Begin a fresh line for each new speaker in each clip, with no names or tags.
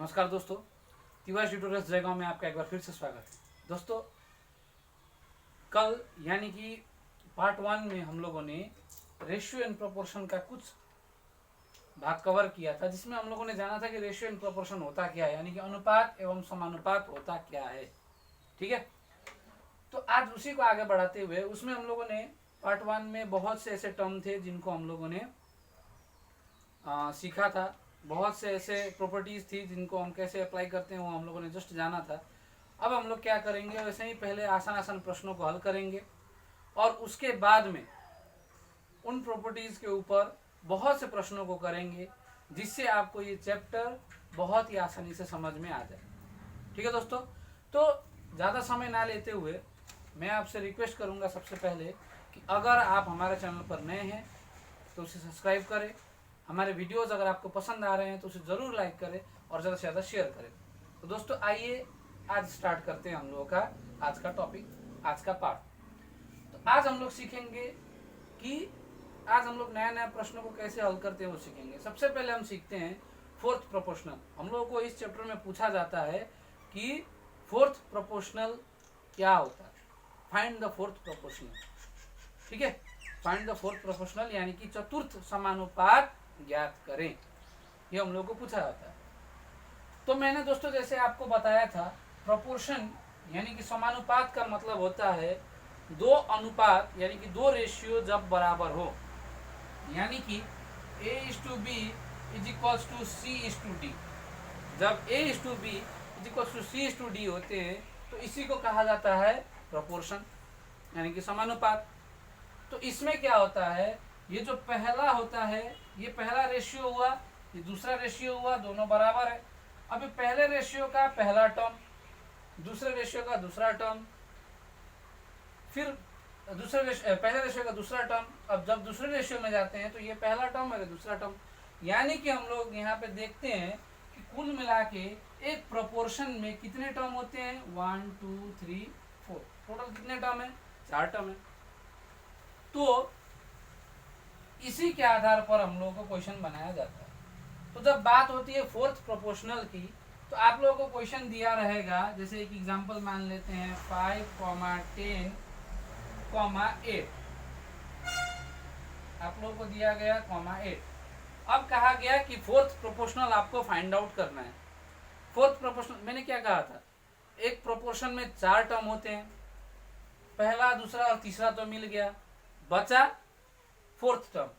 नमस्कार दोस्तों, तिवारी ट्यूटोरियल्स जयगांव में आपका एक बार फिर से स्वागत है। दोस्तों, कल यानी कि पार्ट 1 में हम लोगों ने रेशियो एंड प्रोपोर्शन का कुछ भाग कवर किया था, जिसमें हम लोगों ने जाना था कि रेशियो एंड प्रोपोर्शन होता क्या है, यानी कि अनुपात एवं समानुपात होता क्या है। ठीक है, तो आज उसी को आगे बढ़ाते हुए उसमें हम लोगों ने पार्ट 1 में बहुत से ऐसे टर्म थे जिनको हम लोगों ने सीखा था। बहुत से ऐसे प्रॉपर्टीज थी जिनको हम कैसे अप्लाई करते हैं वो हम लोगों ने जस्ट जाना था। अब हम लोग क्या करेंगे, वैसे ही पहले आसान आसान प्रश्नों को हल करेंगे और उसके बाद में उन प्रॉपर्टीज के ऊपर बहुत से प्रश्नों को करेंगे, जिससे आपको ये चैप्टर बहुत ही आसानी से समझ में आ जाए। ठीक है दोस्तों, तो ज़्यादा समय ना लेते हुए मैं आपसे रिक्वेस्ट करूँगा सबसे पहले कि अगर आप हमारे चैनल पर नए हैं तो उसे सब्सक्राइब करें। हमारे वीडियोस अगर आपको पसंद आ रहे हैं तो उसे ज़रूर लाइक करें और ज़्यादा से ज़्यादा शेयर करें। तो दोस्तों आइए आज स्टार्ट करते हैं हम लोगों का आज का टॉपिक, आज का पार्ट। तो आज हम लोग सीखेंगे कि आज हम लोग नया नया प्रश्नों को कैसे हल करते हैं वो सीखेंगे। सबसे पहले हम सीखते हैं फोर्थ प्रोपोर्शनल। हम लोगों को इस चैप्टर में पूछा जाता है कि फोर्थ प्रोपोर्शनल क्या होता है, फाइंड द फोर्थ प्रोपोर्शनल। ठीक है, फाइंड द फोर्थ प्रोपोर्शनल यानी कि चतुर्थ समानुपात ज्ञात करें, ये हम लोग को पूछा जाता है। तो मैंने दोस्तों जैसे आपको बताया था, प्रोपोर्शन यानी कि समानुपात का मतलब होता है दो अनुपात यानी कि दो रेशियो जब बराबर हो, यानी कि A:B = C:D। जब A:B = C:D होते हैं तो इसी को कहा जाता है प्रोपोर्शन यानी कि समानुपात। तो इसमें क्या होता है, ये जो पहला होता है ये पहला रेशियो हुआ, ये दूसरा रेशियो हुआ, दोनों बराबर है। अब पहले रेशियो का पहला टर्म, दूसरे रेशियो का दूसरा टर्म, फिर पहले रेशियो का दूसरा टर्म। अब जब दूसरे रेशियो में जाते हैं तो ये पहला टर्म है दूसरा टर्म, यानी कि हम लोग यहाँ पे देखते हैं कि कुल मिला के एक प्रोपोर्शन में कितने टर्म होते हैं, 1 2 3 4, टोटल कितने टर्म है, 4 टर्म है। तो इसी के आधार पर हम लोगों को क्वेश्चन बनाया जाता है। तो जब बात होती है फोर्थ प्रोपोर्शनल की, तो आप लोगों को क्वेश्चन दिया रहेगा, जैसे एक एग्जांपल मान लेते हैं 5, 10, 8। आप लोगों को दिया गया 8। अब कहा गया कि फोर्थ प्रोपोर्शनल आपको फाइंड आउट करना है। फोर्थ प्रोपोर्शनल मैंने क्या कहा था, एक प्रोपोर्शन में 4 टर्म होते हैं, पहला दूसरा और तीसरा तो मिल गया, बचा फोर्थ टर्म।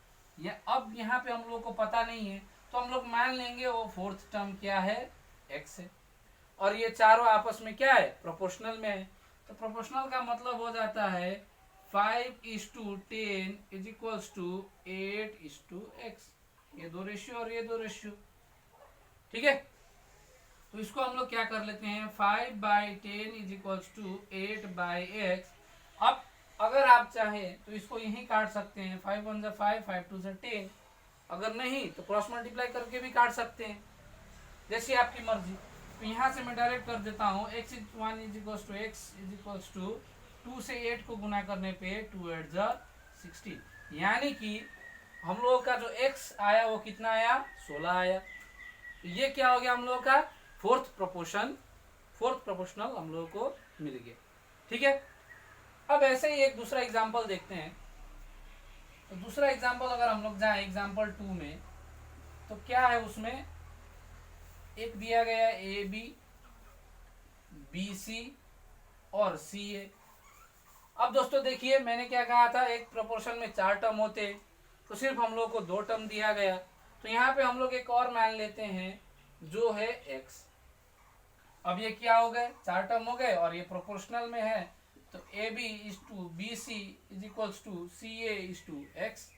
अब यहाँ पे हम लोग को पता नहीं है तो हम लोग मान लेंगे वो फोर्थ टर्म क्या है, x है, और ये चारों आपस में क्या है, प्रोपोर्शनल में है। तो प्रोपोर्शनल का मतलब हो जाता है 5:10 = 8:x, ये दो रेशियो और ये दो रेशियो। ठीक है, तो इसको हम लोग क्या कर लेते हैं, 5/10 = 8/x। अब अगर आप चाहें तो इसको यहीं काट सकते हैं, 5 1 5, 5 2 10। अगर नहीं तो क्रॉस मल्टीप्लाई करके भी काट सकते हैं, जैसी आपकी मर्जी। तो यहाँ से मैं डायरेक्ट कर देता हूँ, x1 = x = 2 से 8 को गुना करने पे 2 8 16, यानी कि हम लोगों का जो x आया वो कितना आया, 16 आया। तो ये क्या हो गया, हम लोगों का फोर्थ प्रोपोर्शनल हम लोगों को मिल गया। ठीक है, अब ऐसे ही एक दूसरा एग्जाम्पल देखते हैं। तो दूसरा एग्जाम्पल अगर हम लोग जाए एग्जाम्पल 2 में, तो क्या है उसमें, एक दिया गया AB, BC और CA। अब दोस्तों देखिए, मैंने क्या कहा था, एक प्रोपोर्शन में 4 टर्म होते हैं तो सिर्फ हम लोग को 2 टर्म दिया गया। तो यहाँ पे हम लोग एक और मान लेते हैं जो है x। अब ये क्या हो गए, 4 टर्म हो गए और ये प्रोपोर्शनल में है, तो AB:BC = CA:x।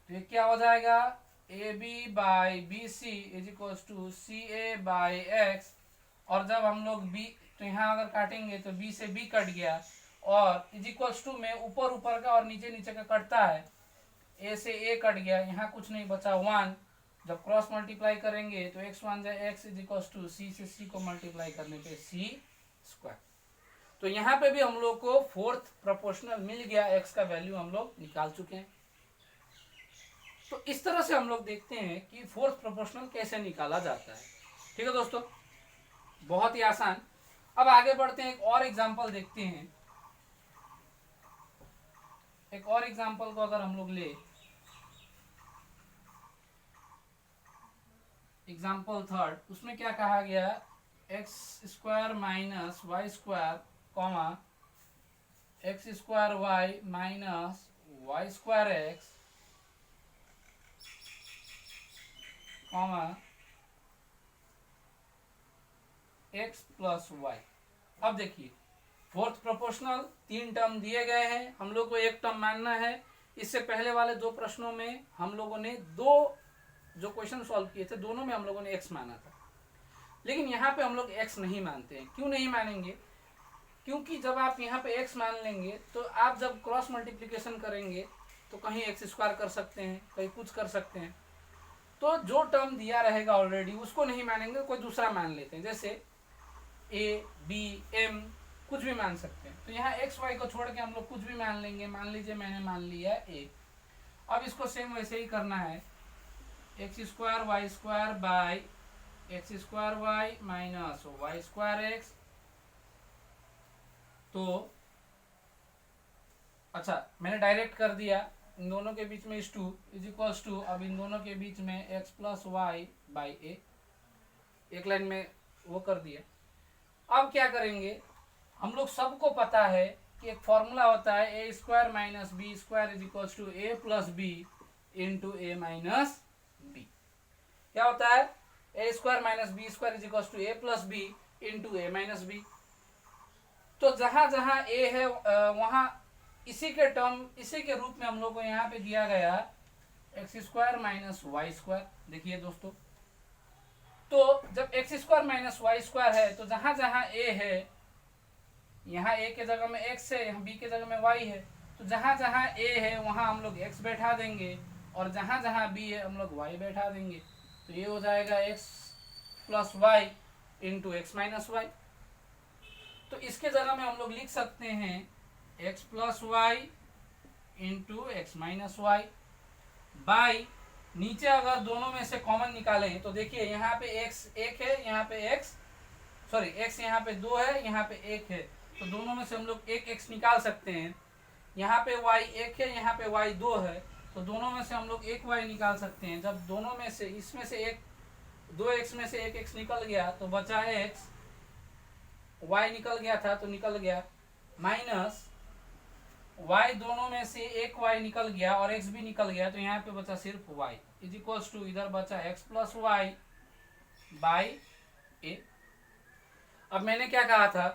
तो ये क्या हो जाएगा, AB/BC = CA/x। और जब हम लोग B, तो यहाँ अगर काटेंगे तो B से B कट गया, और = में ऊपर ऊपर का और नीचे नीचे का कटता है, A से A कट गया, यहाँ कुछ नहीं बचा 1। जब क्रॉस मल्टीप्लाई करेंगे तो x1 x = C से C को मल्टीप्लाई करने पे C²। तो यहाँ पे भी हम लोग को फोर्थ प्रोपोर्शनल मिल गया, x का वैल्यू हम लोग निकाल चुके हैं। तो इस तरह से हम लोग देखते हैं कि फोर्थ प्रोपोर्शनल कैसे निकाला जाता है। ठीक है दोस्तों, बहुत ही आसान। अब आगे बढ़ते हैं, एक और एग्जांपल देखते हैं। एक और एग्जांपल को अगर हम लोग ले, एग्जांपल थर्ड, उसमें क्या कहा गया, x square minus y square comma x square y minus y square x comma x plus y. अब देखिए, फोर्थ प्रोपोर्शनल, 3 टर्म दिए गए हैं, हम लोग को एक टर्म मानना है। इससे पहले वाले 2 प्रश्नों में हम लोगों ने 2 जो क्वेश्चन सॉल्व किए थे, दोनों में हम लोगों ने एक्स माना था, लेकिन यहाँ पे हम लोग एक्स नहीं मानते हैं। क्यों नहीं मानेंगे? क्योंकि जब आप यहाँ पे एक्स मान लेंगे तो आप जब क्रॉस मल्टीप्लिकेशन करेंगे तो कहीं एक्स स्क्वायर कर सकते हैं, कहीं कुछ कर सकते हैं। तो जो टर्म दिया रहेगा ऑलरेडी उसको नहीं मानेंगे, कोई दूसरा मान लेते हैं, जैसे ए बी एम कुछ भी मान सकते हैं। तो यहाँ एक्स वाई को छोड़ के हम लोग कुछ भी मान लेंगे। मान लीजिए मैंने मान लिया ए। अब इसको सेम वैसे ही करना है, x square y square by x square y minus y square x. तो अच्छा, मैंने डायरेक्ट कर दिया, इन दोनों के बीच में इस 2 इज इक्वल्स टू, अब इन दोनों के बीच में एक्स प्लस वाई बाई ए, एक लाइन में वो कर दिया। अब क्या करेंगे, हम लोग सबको पता है कि एक फॉर्मूला होता है A square minus B square is equals to A plus B into A minus B. क्या होता है, A square minus B square is equals to A plus B into A minus B. तो जहां जहां ए है वहां इसी के टर्म, इसी के रूप में हम लोग को यहाँ पे दिया गया x square minus y square. देखिए दोस्तों, तो जब x square minus y square है तो जहां जहां ए है, यहाँ ए के जगह में एक्स है, यहाँ बी के जगह में वाई है, तो जहां जहां ए है वहां हम लोग एक्स बैठा देंगे और जहां जहां बी है हम लोग वाई बैठा देंगे। तो ये हो जाएगा x plus y into x minus y. तो इसके जगह में हम लोग लिख सकते हैं x plus y into x minus y by, नीचे अगर दोनों में से कॉमन निकालें तो देखिए यहाँ पे एक्स 1 है, यहाँ पे एक्स सॉरी एक्स यहाँ पे 2 है, यहाँ पे 1 है, तो दोनों में से हम लोग एक एक्स निकाल सकते हैं। यहाँ पे वाई 1 है, यहाँ पे वाई 2 है, तो दोनों में से हम लोग एक वाई निकाल सकते हैं। जब दोनों में से, इसमें से एक 2 एक्स में से एक एक्स निकल गया तो बचा है एक्स, वाई निकल गया था तो निकल गया, माइनस वाई दोनों में से एक वाई निकल गया और एक्स भी निकल गया, तो यहाँ पे बचा सिर्फ वाई इज इक्वल्स टू, इधर बचा एक्स प्लस वाई बाई ए। अब मैंने क्या कहा था,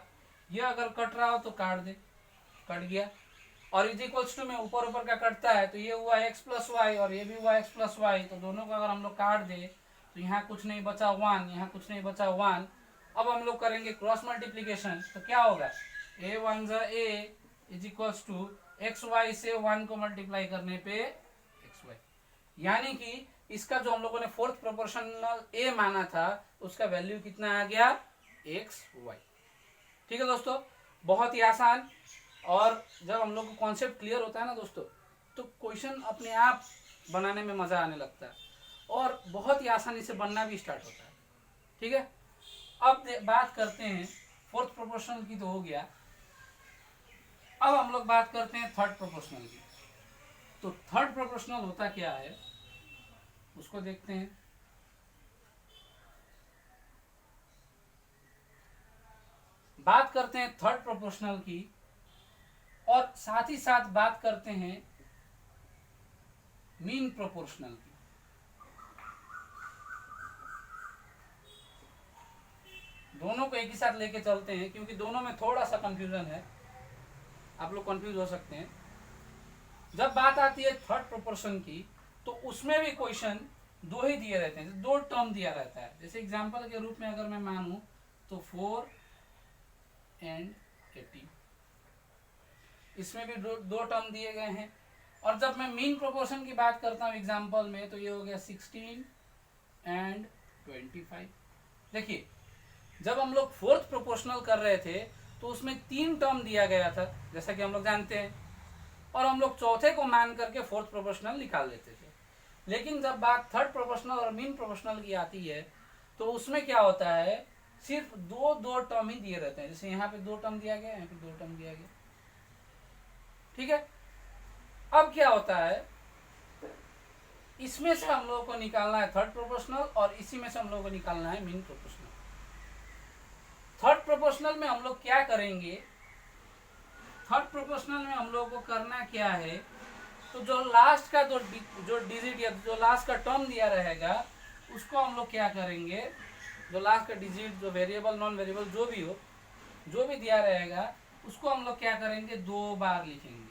ये अगर कट रहा हो तो काट दे, कट गया, और इज इक्वल्स टू में ऊपर ऊपर का कटता है, तो ये हुआ एक्स प्लस वाई और ये भी हुआ एक्स प्लस वाई, तो दोनों को अगर हम लोग काट दे तो यहाँ कुछ नहीं बचा 1, यहाँ कुछ नहीं बचा 1। अब हम लोग करेंगे क्रॉस मल्टीप्लीकेशन, तो क्या होगा, ए वन जा A is equals to x Y से 1 को मल्टीप्लाई करने पे एक्स वाई, यानी कि इसका जो हम लोगों ने फोर्थ प्रोपोर्शनल ए माना था उसका वैल्यू कितना आ गया, एक्स वाई। ठीक है दोस्तों, बहुत ही आसान। और जब हम लोग को कॉन्सेप्ट क्लियर होता है ना दोस्तों, तो क्वेश्चन अपने आप बनाने में मजा आने लगता है और बहुत ही आसानी से बनना भी स्टार्ट होता है। ठीक है, अब बात करते हैं फोर्थ प्रोपोर्शनल की, तो हो गया। अब हम लोग बात करते हैं थर्ड प्रोपोर्शनल की। तो थर्ड प्रोपोर्शनल होता क्या है उसको देखते हैं। बात करते हैं थर्ड प्रोपोर्शनल की और साथ ही साथ बात करते हैं मीन प्रोपोर्शनल की। दोनों को एक ही साथ लेके चलते हैं क्योंकि दोनों में थोड़ा सा कंफ्यूजन है, आप लोग कंफ्यूज हो सकते हैं। जब बात आती है थर्ड प्रोपोर्शन की तो उसमें भी क्वेश्चन 2 ही दिए रहते हैं, 2 टर्म दिया रहता है। जैसे एग्जांपल के रूप में अगर मैं मानूं तो 4 एंड 18, इसमें भी 2 टर्म दिए गए हैं। और जब मैं मीन प्रोपोर्शन की बात करता हूं एग्जांपल में, तो ये हो गया 16 एंड 25। देखिए, जब हम लोग फोर्थ प्रोपोर्शनल कर रहे थे तो उसमें 3 टर्म दिया गया था जैसा कि हम लोग जानते हैं, और हम लोग चौथे को मान करके फोर्थ प्रोपोर्शनल निकाल लेते थे। लेकिन जब बात थर्ड प्रोपोर्शनल और मीन प्रोपोर्शनल की आती है तो उसमें क्या होता है, सिर्फ दो दो टर्म ही दिए रहते हैं। जैसे यहाँ पे 2 टर्म दिया गया, यहाँ पे 2 टर्म दिया गया, ठीक है। अब क्या होता है, इसमें से हम लोगों को निकालना है थर्ड प्रोपोर्शनल और इसी में से हम लोगों को निकालना है मीन प्रोपोर्शनल। थर्ड प्रोपोर्शनल में हम लोग क्या करेंगे, थर्ड प्रोपोर्शनल में हम लोगों को करना क्या है, तो जो लास्ट का जो डिजिट या जो लास्ट का टर्म दिया रहेगा उसको हम लोग क्या करेंगे, जो लास्ट का डिजिट, जो वेरिएबल नॉन वेरिएबल जो भी हो, जो भी दिया रहेगा उसको हम लोग क्या करेंगे, 2 बार लिखेंगे,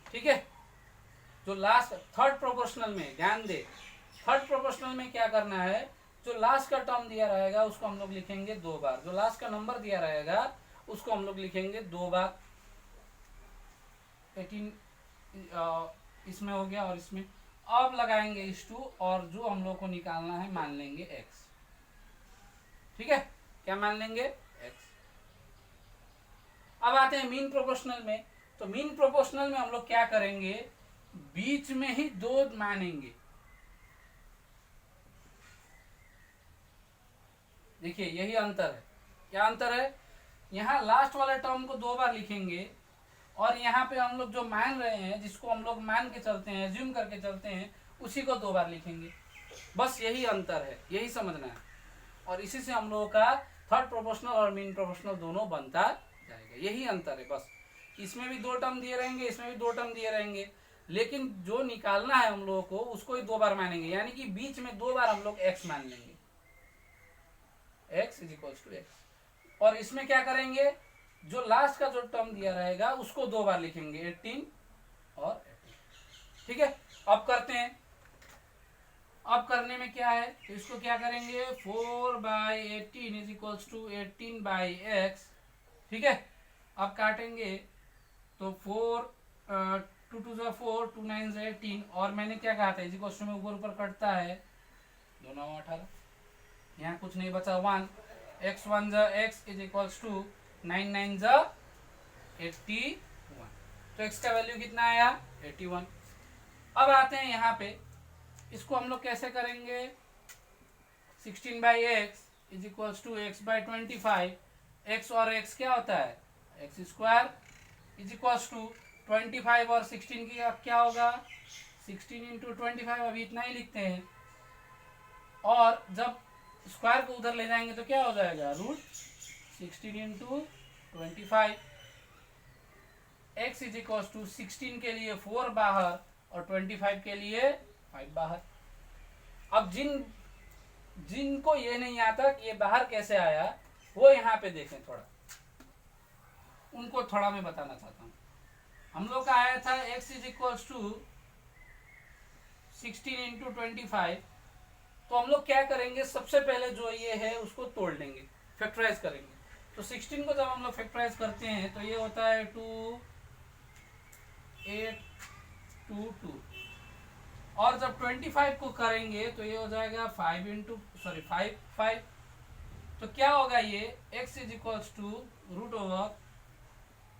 ठीक है। जो लास्ट थर्ड प्रोपोर्शनल में, ध्यान दे, थर्ड प्रोपोर्शनल में क्या करना है, जो लास्ट का टर्म दिया रहेगा उसको हम लोग लिखेंगे 2 बार, जो लास्ट का नंबर दिया रहेगा उसको हम लोग लिखेंगे 2 बार। 18 इसमें हो गया और इसमें अब लगाएंगे इस 2 और जो हम लोग को निकालना है मान लेंगे x, ठीक है। क्या मान लेंगे, x। अब आते हैं मीन प्रोपोर्शनल में। तो मीन प्रोपोर्शनल में हम लोग क्या करेंगे, बीच में ही 2 मानेंगे। देखिए यही अंतर है। क्या अंतर है, यहाँ लास्ट वाले टर्म को 2 बार लिखेंगे और यहाँ पे हम लोग जो मान रहे हैं, जिसको हम लोग मान के चलते हैं, एज्यूम करके चलते हैं, उसी को 2 बार लिखेंगे। बस यही अंतर है, यही समझना है। और इसी से हम लोगों का थर्ड प्रोपोर्शनल और मीन प्रोपोर्शनल दोनों बनता जाएगा, यही अंतर है बस। इसमें भी 2 टर्म दिए रहेंगे, इसमें भी 2 टर्म दिए रहेंगे, लेकिन जो निकालना है हम लोगों को उसको ही 2 बार मानेंगे, यानी कि बीच में 2 बार हम लोग x मान लेंगे, x = x। और इसमें क्या करेंगे, जो लास्ट का जो टर्म दिया रहेगा उसको 2 बार लिखेंगे, 18 और 18, ठीक है। अब करते हैं, अब करने में क्या है, तो इसको क्या करेंगे, 4/18 = 18/x, ठीक है। अब काटेंगे तो 4 2 2 = 4, 2 9 = 18, और मैंने क्या कहा था, इसी क्वेश्चन में ऊपर ऊपर कटता है, 2 9 18, यहाँ कुछ नहीं बचा, 1, x 1 = x = 9 9 = 81, तो x का वैल्यू कितना आया, 81। अब आते हैं यहाँ पे, इसको हम लोग कैसे करेंगे, 16/x = x/25, x और x क्या होता है, x² = 25 और 16 की क्या होगा, 16 × 25, अभी इतना ही लिखते हैं, और जब स्क्वायर को उधर ले जाएंगे तो क्या हो जाएगा, √16 × 25। x = 16 के लिए 4 बाहर और 25 के लिए 5 बाहर। अब जिनको ये नहीं आता कि ये बाहर कैसे आया, वो यहाँ पे देखें थोड़ा, उनको थोड़ा मैं बताना चाहता हूँ। हम लोग का आया था x = 16 × 25, तो हम लोग क्या करेंगे, सबसे पहले जो ये है उसको तोड़ लेंगे, फैक्टराइज करेंगे। तो 16 को जब हम लोग फैक्टराइज करते हैं तो ये होता है 2 8 2 2, और जब 25 को करेंगे तो ये हो जाएगा 5 5। तो क्या होगा, ये x = √2 ×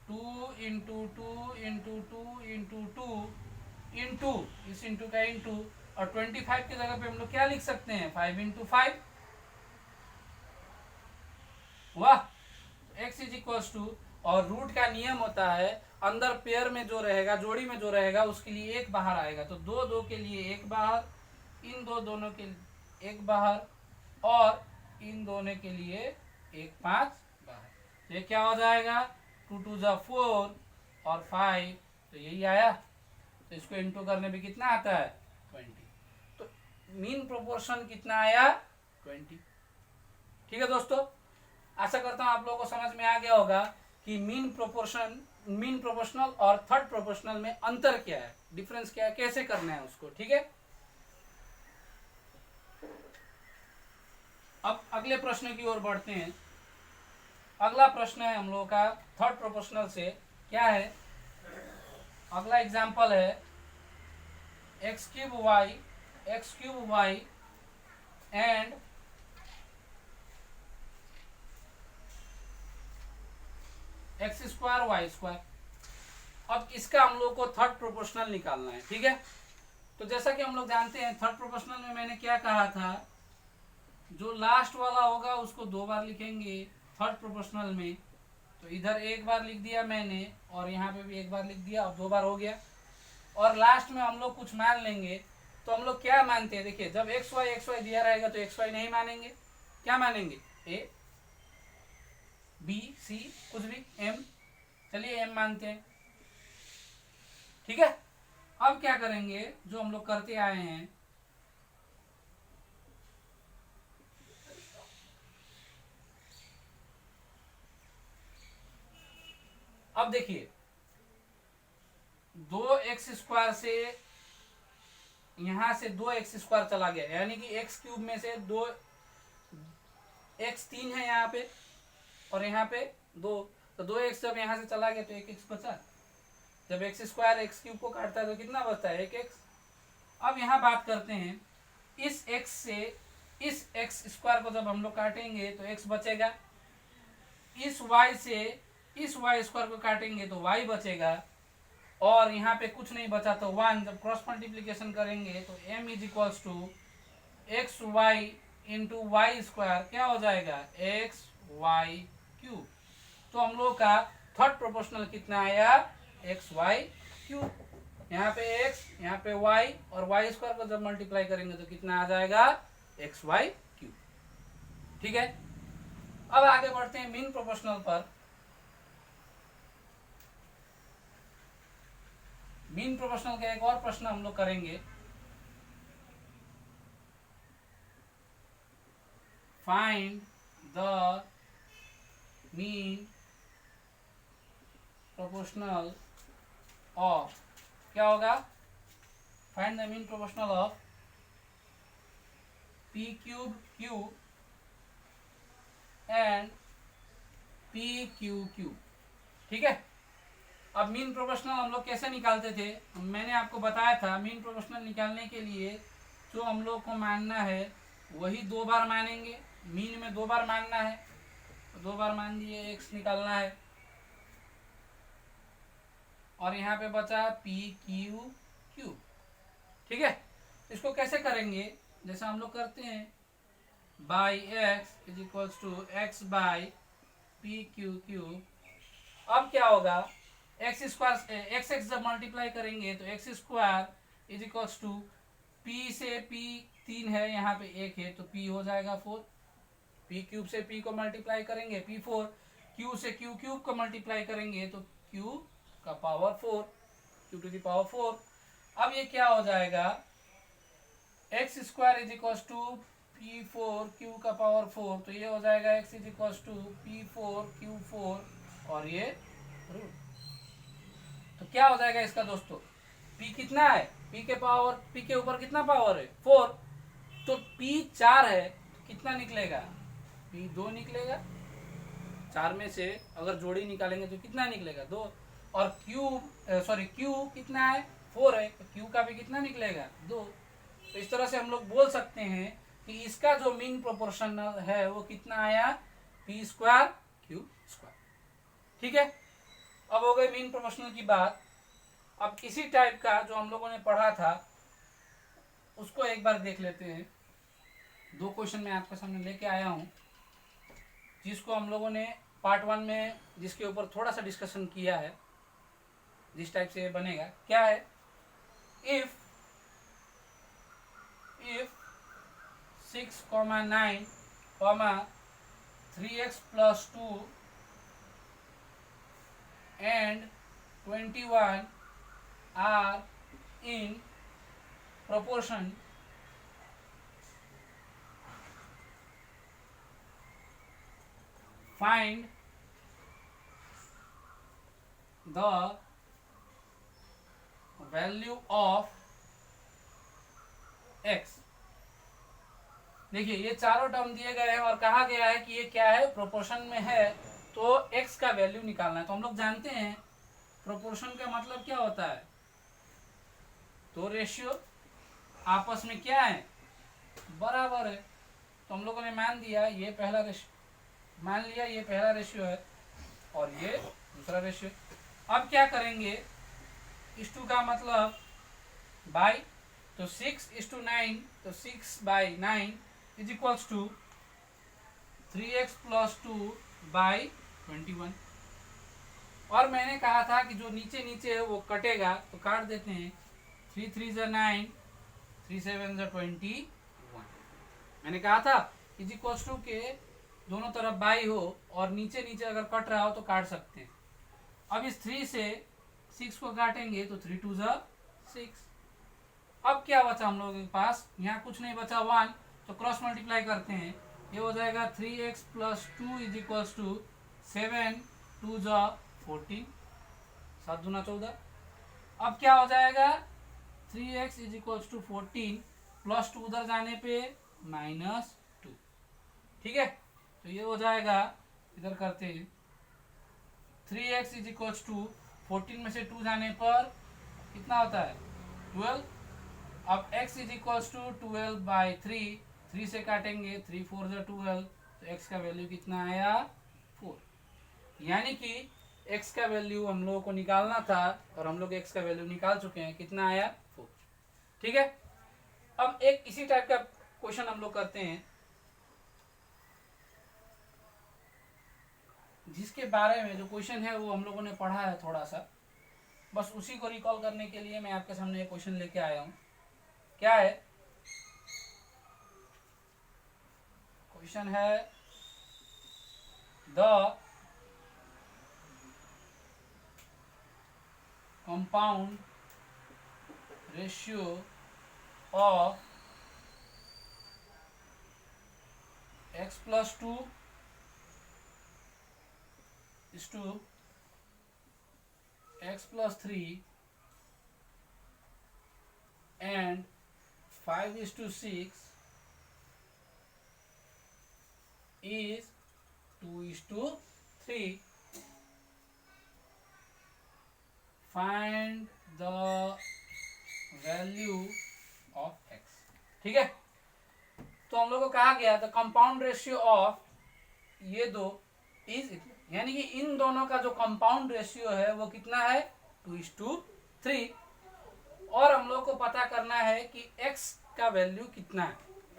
2 × 2 × 2 इंटू, इस इंटू का इंटू, और 25 की जगह पे हम लोग क्या लिख सकते हैं, 5 × 5। वाह, x = और रूट का नियम होता है, अंदर पेयर में जो रहेगा, जोड़ी में जो रहेगा उसके लिए 1 बाहर आएगा, तो 2 2 के लिए 1 बाहर, इन दोनों के लिए 1 बाहर, और इन दोनों के लिए 1 5 बाहर। ये क्या हो जाएगा, 2 2 = 4 और 5, तो यही आया। तो इसको इंटू करने पे कितना आता है, 20। तो मीन प्रोपोर्शन कितना आया, 20। ठीक है दोस्तों, आशा करता हूँ आप लोगों को समझ में आ गया होगा कि मीन प्रोपोर्शनल और थर्ड प्रोपोर्शनल में अंतर क्या है, डिफरेंस क्या है, कैसे करना है उसको। ठीक है, अब अगले प्रश्न की ओर बढ़ते हैं। अगला प्रश्न है हम लोगों का थर्ड प्रोपोर्शनल से, क्या है, अगला एग्जांपल है x³ y and x² y²। अब इसका हम लोग को थर्ड प्रोपोर्शनल निकालना है। ठीक है, तो जैसा कि हम लोग जानते हैं थर्ड प्रोपोर्शनल में मैंने क्या कहा था, जो लास्ट वाला होगा उसको 2 बार लिखेंगे थर्ड प्रोपोर्शनल में। तो इधर 1 बार लिख दिया मैंने और यहाँ पे भी 1 बार लिख दिया और 2 बार हो गया। और लास्ट में हम लोग कुछ मान लेंगे। तो हम लोग क्या मानते हैं, देखिए जब एक्स वाई दिया रहेगा तो एक्स वाई नहीं मानेंगे, क्या मानेंगे, ए बी सी कुछ भी, एम, चलिए एम मानते हैं, ठीक है। अब क्या करेंगे, जो हम लोग करते आए हैं, अब देखिए 2x² से यहां से 2x² चला गया, यानी कि x³ में से 2 x 3 है यहाँ पे और यहाँ पे 2, तो 2x जब यहाँ से चला गया तो 1x बचा। जब x² x³ को काटता है तो कितना बचता है, 1x। अब यहाँ बात करते हैं, इस x से इस x² को जब हम लोग काटेंगे तो x बचेगा, इस y से इस y² को काटेंगे तो y बचेगा, और यहाँ पे कुछ नहीं बचा तो 1। जब क्रॉस मल्टीप्लीकेशन करेंगे तो m is equals to x y into y square, क्या हो जाएगा, xy³। तो हम लोग का थर्ड प्रोपोर्शनल कितना आया, xy³। यहाँ पे x, यहाँ पे y और y² को जब मल्टीप्लाई करेंगे तो कितना आ जाएगा, xy³। ठीक है। अब आगे बढ़ते हैं मीन प्रोपोर्शनल पर। मीन प्रोपोर्शनल का एक और प्रश्न हम लोग करेंगे। Find the mean proportional of, क्या होगा, find the mean proportional of p³ q and pq/q। ठीक है। अब मीन प्रोपोर्शनल हम लोग कैसे निकालते थे, मैंने आपको बताया था। मीन प्रोपोर्शनल निकालने के लिए जो हम लोग को मानना है वही 2 बार मानेंगे। मीन में 2 बार मानना है, तो 2 बार मान दिए, x निकालना है, और यहाँ पे बचा pq/q। ठीक है। इसको कैसे करेंगे, जैसा हम लोग करते हैं, by x is equals to x/pq/q। अब क्या होगा, x² जब मल्टीप्लाई करेंगे तो x² is equals to p से p 3 है, यहाँ पे 1 है तो p हो जाएगा 4। p³ से p को मल्टीप्लाई करेंगे p4, q से q³ को मल्टीप्लाई करेंगे तो q का पावर 4, q⁴। अब ये क्या हो जाएगा, x² is equals to p4 q का पावर 4, तो ये हो जाएगा x is equals to p4 q4 और ये रूट। तो क्या हो जाएगा इसका दोस्तों, p कितना है, p के ऊपर कितना पावर है, 4, तो p 4 है तो कितना निकलेगा, p 2 निकलेगा। 4 में से अगर जोड़ी निकालेंगे तो कितना निकलेगा, 2। और q कितना है, 4 है, तो q का भी कितना निकलेगा, 2। तो इस तरह से हम लोग बोल सकते हैं कि इसका जो मीन प्रोपोर्शनल है वो कितना आया, p² q²। ठीक है। अब हो गई मीन प्रोपोर्शनल की बात। अब इसी टाइप का जो हम लोगों ने पढ़ा था उसको एक बार देख लेते हैं। 2 क्वेश्चन मैं आपके सामने लेके आया हूं, जिसको हम लोगों ने पार्ट 1 में जिसके ऊपर थोड़ा सा डिस्कशन किया है, जिस टाइप से बनेगा। क्या है, if 6, 9, 3x + 2 and 21 are in proportion, find the value of x। देखिए ये चारों टर्म दिए गए हैं और कहा गया है कि ये क्या है, प्रोपोर्शन में है, तो x का वैल्यू निकालना है। तो हम लोग जानते हैं प्रोपोर्शन का मतलब क्या होता है, तो रेशियो आपस में क्या है, बराबर है। तो हम लोगों ने मान लिया ये पहला रेशियो है और ये दूसरा रेशियो। अब क्या करेंगे, इस 2 का मतलब बाई तो 6:9, तो 6/9 इज इक्वल्स टू 3x + 2/21। और मैंने कहा था कि जो नीचे नीचे है वो कटेगा, तो काट देते हैं। 3 3 = 9, 3 7 = 21। मैंने कहा था इज इक्वल्स टू के दोनों तरफ बाई हो और नीचे नीचे अगर कट रहा हो तो काट सकते हैं। अब इस 3 से 6 को काटेंगे तो 3 2 = 6। अब क्या बचा हम लोगों के पास, यहाँ कुछ नहीं बचा 1, तो क्रॉस मल्टीप्लाई करते हैं। ये हो जाएगा 3x + 2 इज इक्वल्स टू 7 2 = 14, 7 दूना 14। अब क्या हो जाएगा 3x इज इक्वल्स टू 14 + 2 उधर जाने पे -2। ठीक है, तो ये हो जाएगा, इधर करते हैं 3x इज इक्वल्स टू 14 में से 2 जाने पर कितना होता है 12। अब x इज इक्वल्स टू 12/3, 3 से काटेंगे 3 4 = 12, तो x का वैल्यू कितना आया 4। यानी कि x का वैल्यू हम लोगों को निकालना था और हम लोग x का वैल्यू निकाल चुके हैं, कितना आया 4। ठीक है, अब एक इसी टाइप का क्वेश्चन हम लोग करते हैं जिसके बारे में जो क्वेश्चन है वो हम लोगों ने पढ़ा है थोड़ा सा, बस उसी को रिकॉल करने के लिए मैं आपके सामने एक क्वेश्चन लेके आया हूं। क्या है क्वेश्चन है, the compound ratio of x + 2 is to x + 3 and 5:6 is 2:3. Find the value of x। ठीक है, तो हम लोग को कहा गया था कंपाउंड रेशियो ऑफ ये दो इज, यानी कि इन दोनों का जो कंपाउंड रेशियो है वो कितना है 2:3। और हम लोग को पता करना है कि x का वैल्यू कितना है,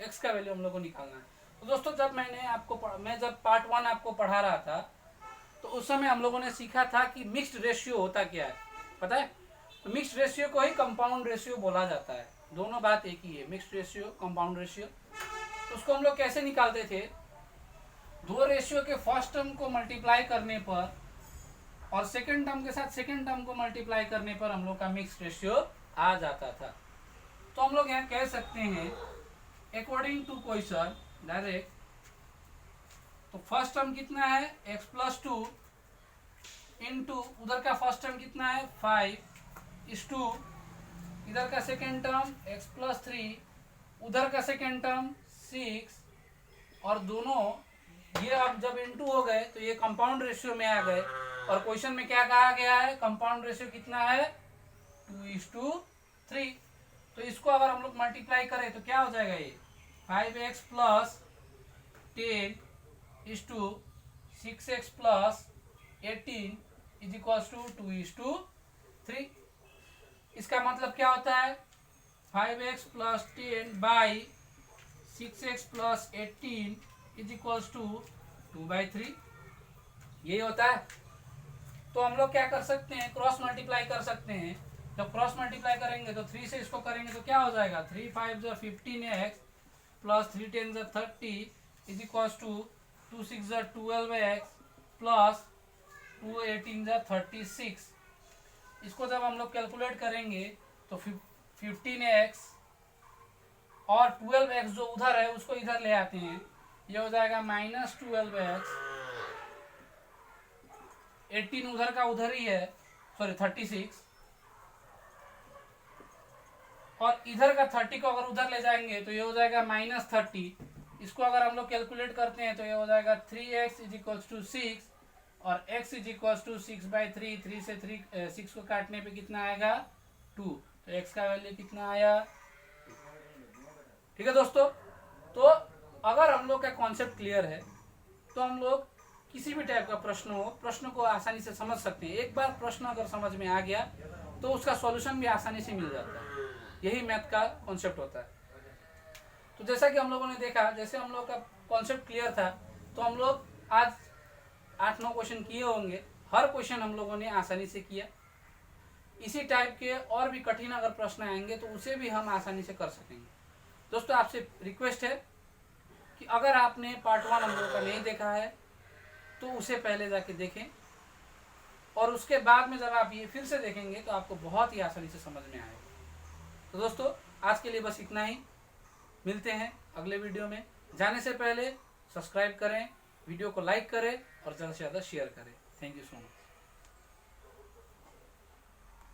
x का वैल्यू हम लोग को निकालना है। तो दोस्तों जब मैं जब पार्ट 1 आपको पढ़ा रहा था तो उस समय हम लोगों ने सीखा था कि मिक्स्ड रेशियो होता क्या है, पता है। तो मिक्स्ड रेशियो को ही कंपाउंड रेशियो बोला जाता है, दोनों बात एक ही है, मिक्स्ड रेशियो कंपाउंड रेशियो। तो उसको हम लोग कैसे निकालते थे, दो रेशियो के फर्स्ट टर्म को मल्टीप्लाई करने पर और सेकंड टर्म के साथ सेकंड टर्म को मल्टीप्लाई करने पर हम लोग का मिक्स्ड रेशियो आ जाता था। तो हम लोग यहाँ कह सकते हैं अकॉर्डिंग टू क्वेश्चन डायरेक्ट, तो फर्स्ट टर्म कितना है x + 2 इंटू उधर का फर्स्ट टर्म कितना है 5:2, इधर का सेकेंड टर्म x + 3, उधर का सेकेंड टर्म 6, और दोनों ये अब जब इंटू हो गए तो ये कंपाउंड रेशियो में आ गए। और क्वेश्चन में क्या कहा गया है, कंपाउंड रेशियो कितना है 2:3। तो इसको अगर हम लोग मल्टीप्लाई करें तो क्या हो जाएगा, ये 5x + 10 = 6x + 18 is equals to 2:3। इसका मतलब क्या होता है 5x + 10 / 6x + 18 is equals to 2/3, यही होता है। तो हम लोग क्या कर सकते हैं, क्रॉस मल्टीप्लाई कर सकते हैं। जब क्रॉस मल्टीप्लाई करेंगे तो 3 से इसको करेंगे तो क्या हो जाएगा 3 5 = 15x + 3 10 = 30 is equals to 2 6 = 12x + 2 18 = 36। इसको जब हम लोग कैलकुलेट करेंगे तो 15x और 12x जो उधर है उसको इधर ले आते हैं, ये हो जाएगा -12x, 18 उधर का उधर ही है, सॉरी 36, और इधर का 30 को अगर उधर ले जाएंगे तो ये हो जाएगा -30। इसको अगर हम लोग कैलकुलेट करते हैं तो ये हो जाएगा 3x = 6 और x = 6/3, 3 से 6 को काटने पे कितना आएगा 2, तो x का वैल्यू कितना आया। ठीक है दोस्तों, तो अगर हम लोग का कॉन्सेप्ट क्लियर है तो हम लोग किसी भी टाइप का प्रश्न हो, प्रश्न को आसानी से समझ सकते हैं। एक बार प्रश्न अगर समझ में आ गया तो उसका सॉल्यूशन भी आसानी से मिल जाता है। यही मैथ का कॉन्सेप्ट होता है। तो जैसा कि हम लोगों ने देखा, जैसे हम लोग का कॉन्सेप्ट क्लियर था, तो हम लोग आज 8-9 क्वेश्चन किए होंगे। हर क्वेश्चन हम लोगों ने आसानी से किया। इसी टाइप के और भी कठिन अगर प्रश्न आएंगे तो उसे भी हम आसानी से कर सकेंगे। दोस्तों, आपसे रिक्वेस्ट है कि अगर आपने पार्ट 1 हम लोग का नहीं देखा है तो उसे पहले जाके देखें, और उसके बाद में जब आप ये फिर से देखेंगे तो आपको बहुत ही आसानी से समझ में आएगा। तो दोस्तों, आज के लिए बस इतना ही। मिलते हैं अगले वीडियो में। जाने से पहले सब्सक्राइब करें, वीडियो को लाइक करें और ज़्यादा से ज़्यादा शेयर करें। Thank you so much.